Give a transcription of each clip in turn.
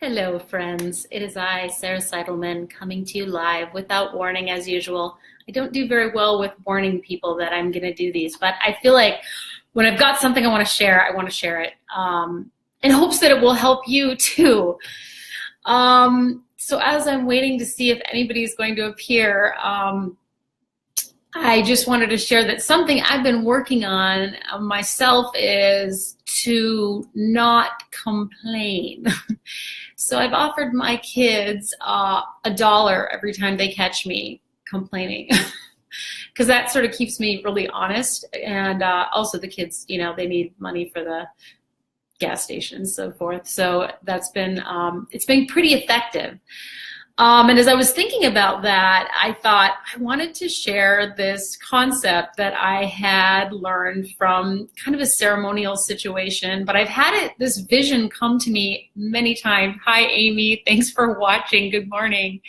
Hello, friends. It is I, Sarah Seidelman, coming to you live without warning as usual. I don't do very well with warning people that I'm going to do these, but I feel like when I've got something I want to share it in hopes that it will help you too. So as I'm waiting to see if anybody's going to appear, I just wanted to share that something I've been working on myself is to not complain. So I've offered my kids $1 every time they catch me complaining, because that sort of keeps me really honest. And also the kids, they need money for the gas station and so forth. So that's been, it's been pretty effective. And as I was thinking about that, I thought I wanted to share this concept that I had learned from kind of a ceremonial situation, but I've had this vision come to me many times. Hi, Amy. Thanks for watching. Good morning.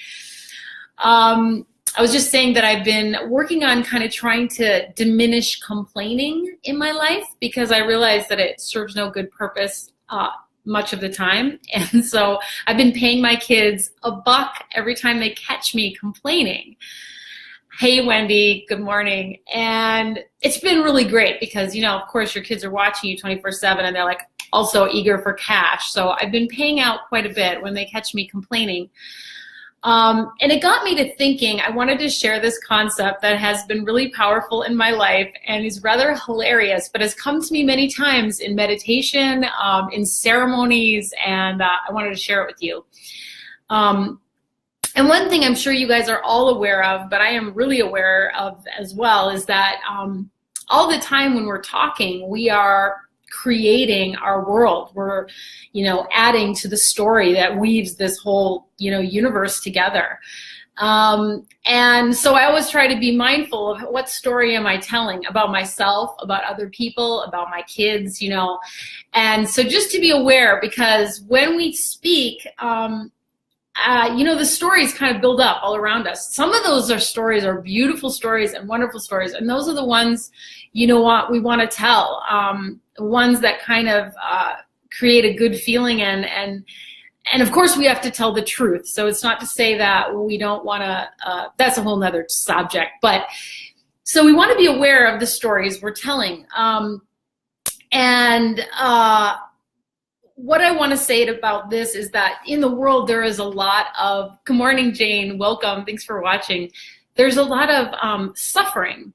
I was just saying that I've been working on kind of trying to diminish complaining in my life because I realize that it serves no good purpose much of the time. And so I've been paying my kids $1 every time they catch me complaining. Hey, Wendy, good morning. And it's been really great because, of course your kids are watching you 24/7 and they're like also eager for cash. So I've been paying out quite a bit when they catch me complaining. And it got me to thinking, I wanted to share this concept that has been really powerful in my life and is rather hilarious, but has come to me many times in meditation, in ceremonies, and I wanted to share it with you. And one thing I'm sure you guys are all aware of, but I am really aware of as well, is that all the time when we're talking, we are creating our world. We're, adding to the story that weaves this whole, universe together. And so I always try to be mindful of what story am I telling about myself, about other people, about my kids, and so just to be aware, because when we speak, the stories kind of build up all around us. Some of those are beautiful stories and wonderful stories. And those are the ones, we want to tell, ones that kind of create a good feeling. And of course we have to tell the truth. So it's not to say that we don't want to, that's a whole nother subject. But so we want to be aware of the stories we're telling. What I want to say about this is that in the world there is a lot of, good morning, Jane, welcome, thanks for watching. There's a lot of suffering.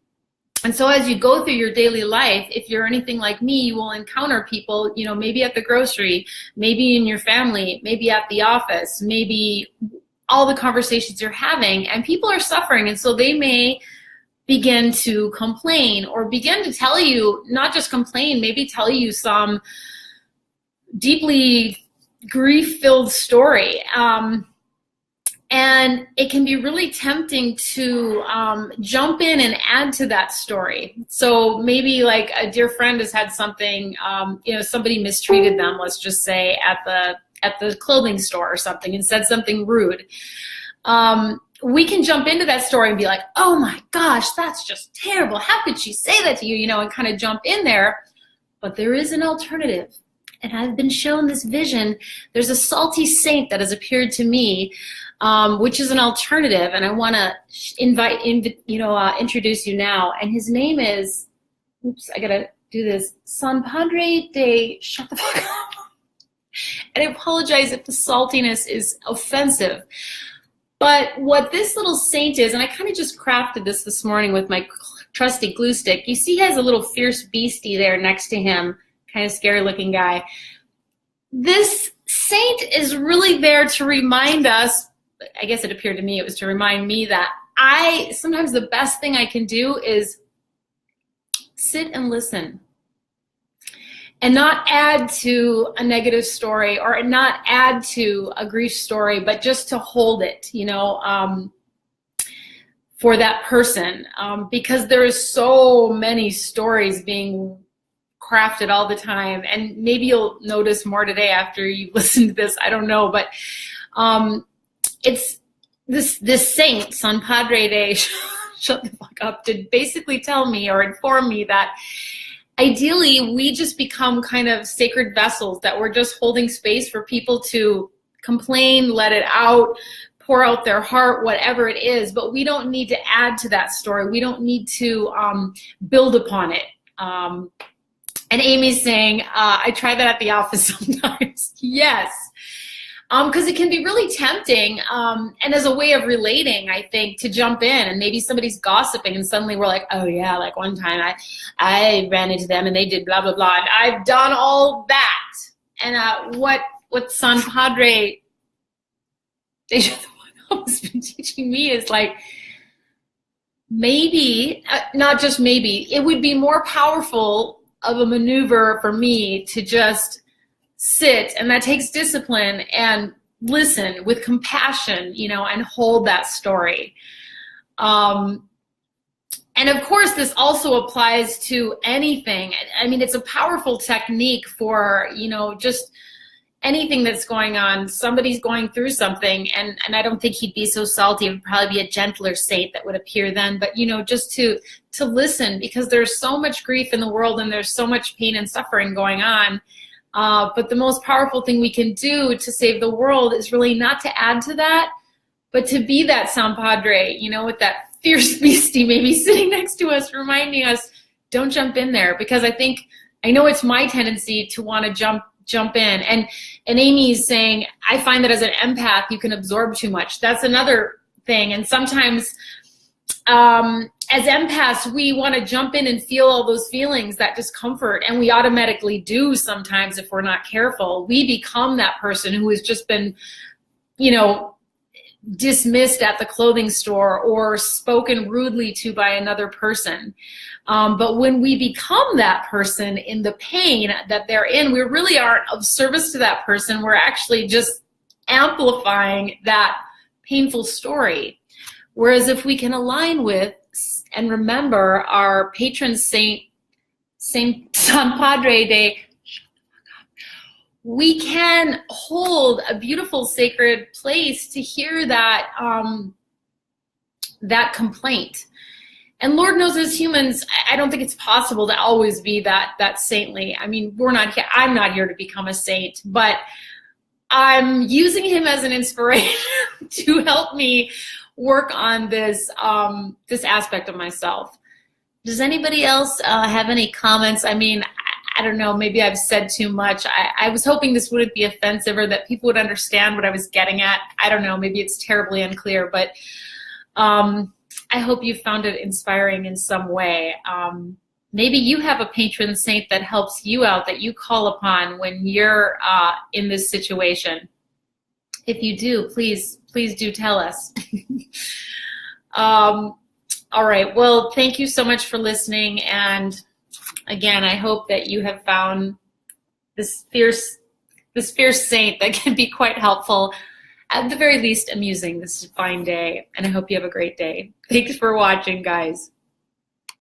And so as you go through your daily life, if you're anything like me, you will encounter people, maybe at the grocery, maybe in your family, maybe at the office, maybe all the conversations you're having, and people are suffering. And so they may begin to complain or begin to tell you, not just complain, maybe tell you some deeply grief-filled story. And it can be really tempting to jump in and add to that story. So maybe like a dear friend has had something, somebody mistreated them, let's just say at the clothing store or something, and said something rude. We can jump into that story and be like, oh my gosh, that's just terrible. How could she say that to you? And kind of jump in there. But there is an alternative. And I've been shown this vision. There's a salty saint that has appeared to me, which is an alternative, and I want to introduce you now. And his name is, oops, I gotta do this. Son Padre de, shut the fuck up. And I apologize if the saltiness is offensive. But what this little saint is, and I kind of just crafted this morning with my trusty glue stick. You see, he has a little fierce beastie there next to him. Kind of scary looking guy. This saint is really there to remind us, I guess it appeared to me, it was to remind me that sometimes the best thing I can do is sit and listen and not add to a negative story or not add to a grief story, but just to hold it, for that person, because there is so many stories being crafted all the time, and maybe you'll notice more today after you've listened to this, I don't know, but it's this saint, Son Padre de, shut the fuck up, did basically tell me or inform me that ideally we just become kind of sacred vessels, that we're just holding space for people to complain, let it out, pour out their heart, whatever it is, but we don't need to add to that story. We don't need to build upon it. And Amy's saying, I try that at the office sometimes. Yes. Because it can be really tempting, and as a way of relating, I think, to jump in, and maybe somebody's gossiping and suddenly we're like, oh yeah, like one time I ran into them and they did blah, blah, blah. And I've done all that. And what Son Padre, has been teaching me is like, maybe, not just maybe, it would be more powerful of a maneuver for me to just sit, and that takes discipline, and listen with compassion, and hold that story. And of course, this also applies to anything. I mean, it's a powerful technique for, just anything that's going on. Somebody's going through something, and I don't think he'd be so salty. It would probably be a gentler saint that would appear then. But, just to listen, because there's so much grief in the world and there's so much pain and suffering going on. But the most powerful thing we can do to save the world is really not to add to that, but to be that Son Padre, with that fierce beastie maybe sitting next to us, reminding us, don't jump in there. Because I know it's my tendency to want to jump in. And Amy's saying, I find that as an empath, you can absorb too much. That's another thing. And sometimes as empaths, we want to jump in and feel all those feelings, that discomfort, and we automatically do sometimes if we're not careful. We become that person who has just been, dismissed at the clothing store or spoken rudely to by another person. But when we become that person in the pain that they're in, we really aren't of service to that person. We're actually just amplifying that painful story. Whereas if we can align with and remember our patron saint, Son Padre de, we can hold a beautiful sacred place to hear that that complaint. And Lord knows, as humans, I don't think it's possible to always be that saintly. I mean, I'm not here to become a saint, but I'm using him as an inspiration to help me work on this this aspect of myself. Does anybody else have any comments? I mean, I don't know, maybe I've said too much. I was hoping this wouldn't be offensive or that people would understand what I was getting at. I don't know, maybe it's terribly unclear, but I hope you found it inspiring in some way. Maybe you have a patron saint that helps you out, that you call upon when you're in this situation. If you do, please do tell us. All right, well, thank you so much for listening. And again, I hope that you have found this fierce saint that can be quite helpful, at the very least amusing this fine day. And I hope you have a great day. Thanks for watching, guys.